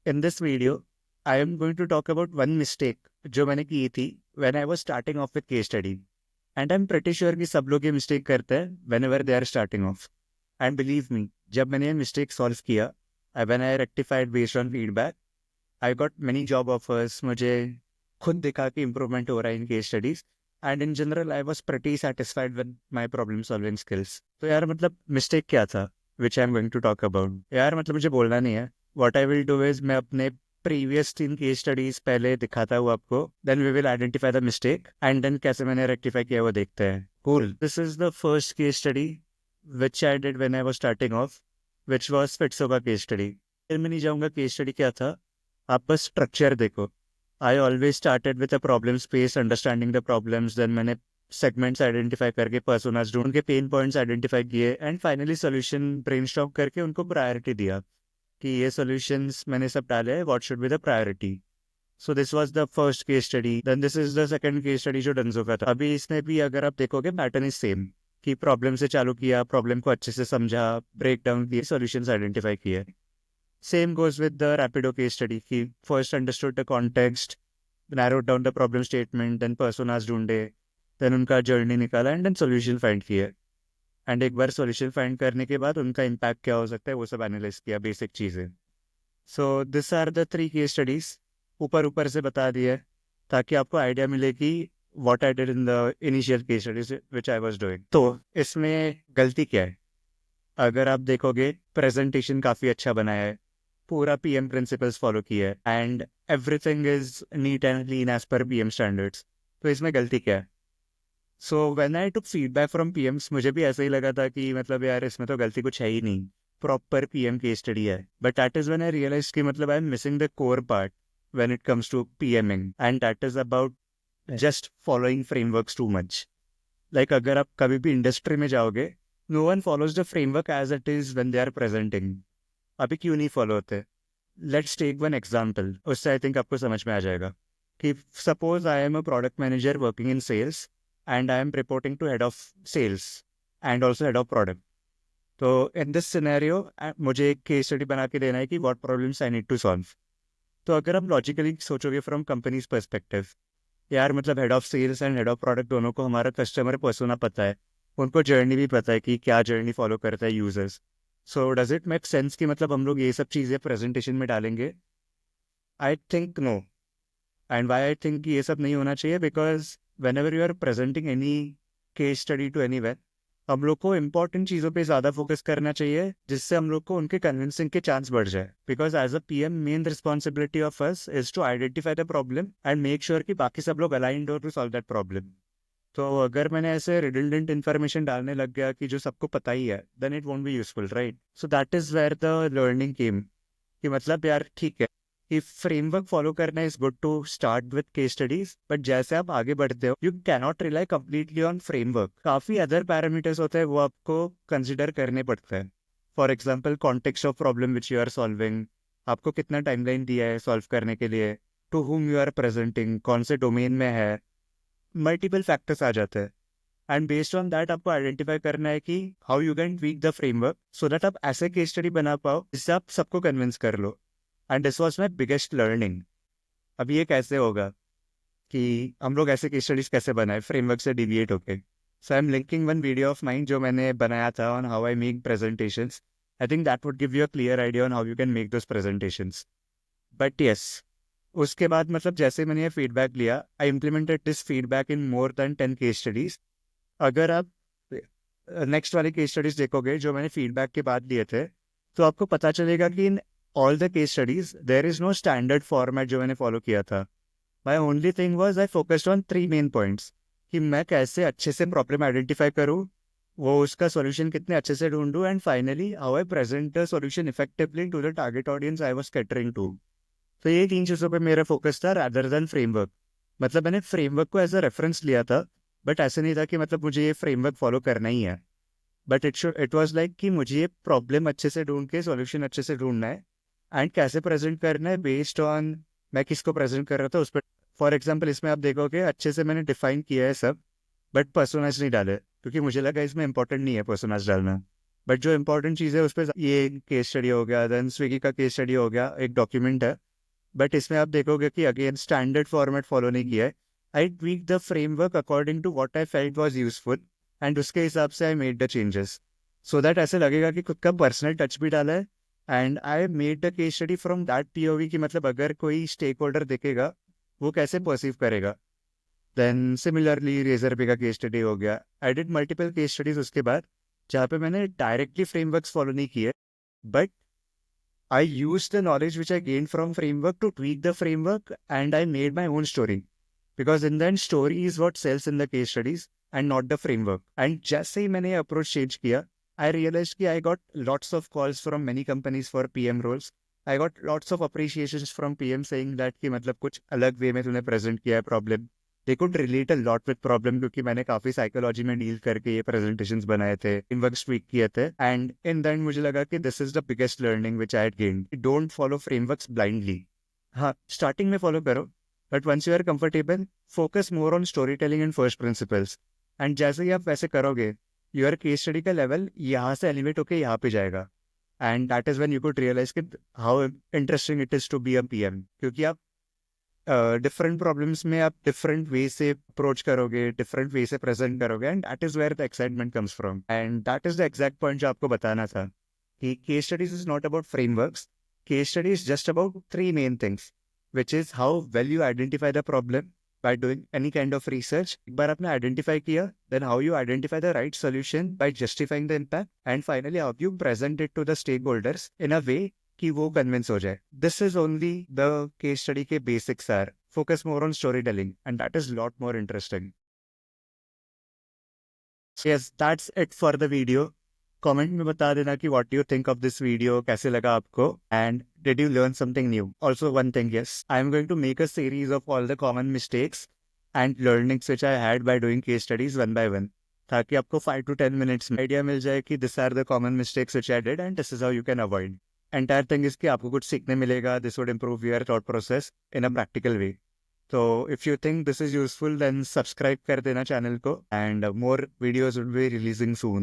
In this video, I am going to talk about one mistake जो मैंने की थी when I was starting off with case study. And I'm pretty sure कि सब लोग ये mistake करते हैं whenever they are starting off. And believe me, जब मैंने ये mistake solve किया, when I rectified based on feedback, I got many job offers. मुझे खुद दिखा कि improvement हो रहा है in case studies. And in general, I was pretty satisfied with my problem solving skills. तो यार मतलब mistake क्या था? Which I'm going to talk about. यार मतलब मुझे बोलना नहीं है. What I will do is मैं अपने प्रीवियस 3 केस स्टडीज पहले दिखाता हूँ आपको, then we will identify the mistake and then कैसे मैंने रेक्टिफाई किया वो देखते हैं. Cool. This is the first case study which I did when I was starting off, which was Fitso का केस स्टडी. फिर मैं नहीं जाऊँगा केस स्टडी क्या था, आप बस स्ट्रक्चर देखो. I always started with a problem space, understanding the problems, then मैंने सेगमेंट्स आइडेंटिफाई करके पर्सोनास ढूंढ के पेन पॉइंट्स आइडेंटिफाई किए एंड फाइनली सोल्यूशन ब्रेनस्टॉर्म करके उनको प्रायोरिटी दिया कि ये सॉल्यूशंस मैंने सब डाले हैं, what should be the priority. So this was the first case study. Then this is the second case study जो डंजो का था. अभी इसमें भी अगर आप देखोगे पैटर्न इज सेम, कि प्रॉब्लम से चालू किया, प्रॉब्लम को अच्छे से समझा, ब्रेक डाउन किए, सॉल्यूशंस आइडेंटिफाई किए. Same goes with the Rapido case study की first understood the context, narrowed down the problem statement, then personas ढूंढे, देन उनका जर्नी निकाला एंड देन सॉल्यूशन फाइंड किए. एंड एक बार सॉल्यूशन फाइंड करने के बाद उनका इम्पैक्ट क्या हो सकता है वो सब एनालाइज किया, बेसिक चीज़ें. So this are the 3 case studies. ऊपर ऊपर से बता दिया ताकि आपको आइडिया मिले कि what I did in the initial case studies which I was doing. तो इसमें गलती क्या है? अगर आप देखोगे प्रेजेंटेशन काफ़ी अच्छा बनाया है, पूरा पीएम प्रिंसिपल्स फॉलो किया है and everything is neat and clean as per PM standards. तो इसमें गलती क्या है? So when I took feedback from PMs, मुझे भी ऐसा ही लगा था कि मतलब यार इसमें तो गलती कुछ है ही नहीं, प्रॉपर पीएम केस स्टडी है. But that is when I realise कि मतलब I am missing the core part when it comes to PMing, and that is about just following frameworks too much. Like अगर आप कभी भी industry में जाओगे, no one follows the framework as it is when they are presenting. अभी क्यों नहीं follow होते? लेट्स टेक वन एग्जाम्पल, उससे आई थिंक आपको समझ में आ जाएगा. कि suppose I am a product manager working in sales and I am reporting to head of sales and also head of product. तो in this scenario मुझे एक केस स्टडी बना के देना है कि what problems I need to solve. तो अगर हम लॉजिकली सोचोगे फ्रॉम कंपनीज पर्सपेक्टिव, यार मतलब head of sales and head of product दोनों को हमारा कस्टमर पर्सोना पता है, उनको जर्नी भी पता है कि क्या जर्नी फॉलो करता है users. So does it make sense कि मतलब हम लोग ये सब चीज़ें प्रेजेंटेशन में डालेंगे? I think no. And why I think ये सब नहीं होना चाहिए, because whenever you are presenting any case study to anywhere, हम लोग को इंपॉर्टेंट चीज़ों पे ज़्यादा फोकस करना चाहिए जिससे हम लोग को उनके कन्विंसिंग के चांस बढ़ जाए. Because as a PM main responsibility of us is to identify the problem and make sure कि बाकी सब लोग अलाइंड हो टू सॉल्व दैट प्रॉब्लम. तो अगर मैंने ऐसे रिडंडेंट इन्फॉर्मेशन डालने लग गया कि जो सबको पता ही है, then it won't be useful, right? So that is where the learning came. कि मतलब यार ठीक है कि फ्रेमवर्क फॉलो करना is good to start with case studies, but जैसे आप आगे बढ़ते हो you can not rely completely on framework. काफी अदर पैरामीटर्स होते हैं वो आपको कंसिडर करने पड़ते हैं. For example context of problem which you are solving, आपको कितना टाइमलाइन दिया है सॉल्व करने के लिए, to whom you are presenting, कौन से डोमेन में है, मल्टीपल फैक्टर्स आ जाते हैं. एंड बेस्ड ऑन दैट आपको आइडेंटिफाई करना है कि how you can tweak the framework so that आप ऐसे केस स्टडी बना पाओ जिससे आप सबको कन्विंस कर लो. And this was my biggest learning. अब ये कैसे होगा कि हम लोग ऐसे केस स्टडीज कैसे बनाए फ्रेमवर्क से डिविएट होके. So I am linking one video of mine जो मैंने बनाया था on how I make presentations. I think that would give you a clear idea on how you can make those presentations. But yes, उसके बाद मतलब जैसे मैंने ये फीडबैक लिया, I implemented this feedback in more than 10 case studies. अगर आप next वाले केस स्टडीज देखोगे जो मैंने फीडबैक के बाद लिए थे, तो आपको पता चलेगा कि in all the case studies there is no standard format जो मैंने फॉलो किया था. My only thing was I focused on 3 main points कि मैं कैसे अच्छे से प्रॉब्लम आइडेंटिफाई करूँ, वो उसका सॉल्यूशन कितने अच्छे से ढूंढूँ, and finally how I present the solution effectively to the target audience I was catering to. तो ये 3 चीज़ों पे मेरा फोकस था रादर देन फ्रेमवर्क. मतलब मैंने फ्रेमवर्क को एज अ रेफरेंस लिया था, बट ऐसे नहीं था कि मतलब मुझे ये फ्रेमवर्क फॉलो करना ही है. बट इट वॉज लाइक कि मुझे ये प्रॉब्लम अच्छे से ढूंढ के सॉल्यूशन अच्छे से ढूंढना है एंड कैसे प्रेजेंट करना है बेस्ड ऑन मैं किसको प्रेजेंट कर रहा था उस पर. फॉर एग्जाम्पल इसमें आप देखोगे अच्छे से मैंने डिफाइन किया है सब, बट पर्सोनाज नहीं डाले क्योंकि मुझे लगा इसमें इंपॉर्टेंट नहीं है पर्सोनाज डालना. बट जो इंपॉर्टेंट चीज़ है उस पर ये केस स्टडी हो गया, देन स्विगी का केस स्टडी हो गया, एक डॉक्यूमेंट है, बट इसमें आप देखोगे कि अगेन स्टैंडर्ड फॉर्मेट फॉलो नहीं किया है. I tweak the framework according to what I felt was useful and उसके हिसाब से I made the changes, so that ऐसे लगेगा कि खुद का पर्सनल टच भी डाला है. And I made the case study from that POV कि मतलब अगर कोई स्टेक होल्डर देखेगा वो कैसे परसीव करेगा. देन सिमिलरली रेजर पे का केस स्टडी हो गया. I did multiple case studies उसके बाद जहाँ पे मैंने डायरेक्टली फ्रेमवर्क्स फॉलो नहीं किए, but I used the knowledge which I gained from framework to tweak the framework and I made my own story. Because in the end, story is what sells in the case studies and not the framework. And जैसे ही मैंने approach change किया, I realized कि I got lots of calls from many companies for PM roles. I got lots of appreciations from PM saying that कि मतलब कुछ अलग way में तूने present किया है problem. They could relate a lot with problem क्योंकि मैंने काफ़ी साइकोलॉजी में डील करके ये प्रेजेंटेशंस बनाए थे, फ्रेमवर्क्स ट्वीक किए थे, एंड इन द एंड मुझे लगा कि this is the biggest learning which I had gained. Don't follow frameworks blindly. हाँ, स्टार्टिंग में फॉलो करो, but once you are comfortable focus more on story telling and first principles. And जैसे ही आप वैसे करोगे योर केस स्टडी का level यहाँ से एलिवेट होकर यहाँ पे जाएगा. And that is when you could realise कि how interesting it is to be a PM, क्योंकि आप डिफरेंट प्रॉब्लम्स में आप डिफरेंट वे से अप्रोच करोगे, डिफरेंट वे से प्रेजेंट करोगे, and that is where the excitement comes from. And that is the exact point जो आपको बताना था कि case studies is not about frameworks. Case study is just about three main things, which is how well you identify the problem by doing any kind of research. एक बार आपने identify किया, then how you identify the right solution by justifying the impact, and finally how you present it to the stakeholders in a way कि वो convince हो जाए. This is only the case study के basics are. Focus more on story telling and that is lot more interesting. Yes, that's it for the video. Comment में बता देना कि what do you think of this video, कैसे लगा आपको, and did you learn something new. Also one thing, yes, I am going to make a series of all the common mistakes and learnings which I had by doing case studies one by one, ताकि आपको 5 to 10 minutes में idea मिल जाए कि this are the common mistakes which I did and this is how you can avoid. Entire thing is कि आपको कुछ सीखने मिलेगा. This would improve your thought process in a practical way. तो if you think this is useful then subscribe कर देना channel को, and more videos will be releasing soon.